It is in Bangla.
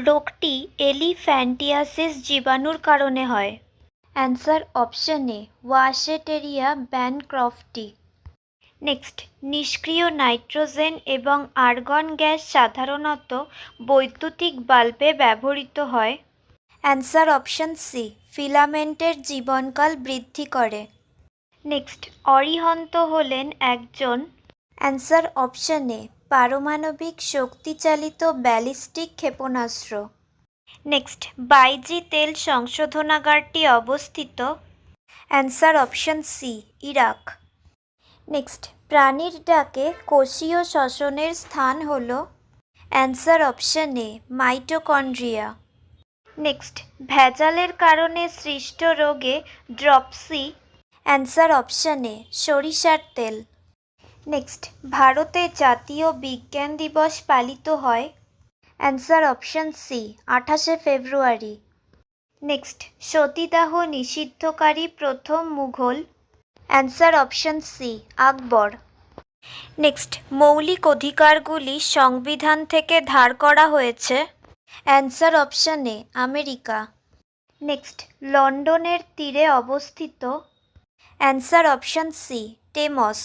রোগটি এলিফ্যান্টিয়াসিস জীবাণুর কারণে হয়। Answer option A wuchereria bancrofti. Next, নিষ্ক্রিয় নাইট্রোজেন এবং আর্গন গ্যাস সাধারণত বৈদ্যুতিক বাল্বে ব্যবহৃত হয়। অ্যান্সার অপশন সি ফিলামেন্টের জীবনকাল বৃদ্ধি করে। নেক্সট, অরিহন্ত হলেন একজন। অ্যান্সার অপশন এ পারমাণবিক শক্তিচালিত ব্যালিস্টিক ক্ষেপণাস্ত্র। নেক্সট, বাইজি তেল সংশোধনাগারটি অবস্থিত। Answer option C Iraq. Next, প্রাণীর ডাকে কোষীয় শ্বসনের স্থান হল। Answer option A mitochondria. Next, ভেজালের কারণে সৃষ্ট রোগে ড্রপসি। অ্যান্সার অপশন এ সরিষার তেল। নেক্সট, ভারতে জাতীয় বিজ্ঞান দিবস পালিত হয়। অ্যান্সার অপশন সি 28শে ফেব্রুয়ারি। নেক্সট, সতীদাহ নিষিদ্ধকারী প্রথম Mughal. Answer option C Akbar. Next, মৌলিক অধিকারগুলি সংবিধান থেকে ধার করা হয়েছে। Answer option A America. Next, লন্ডনের তীরে অবস্থিত। Answer option C Thames.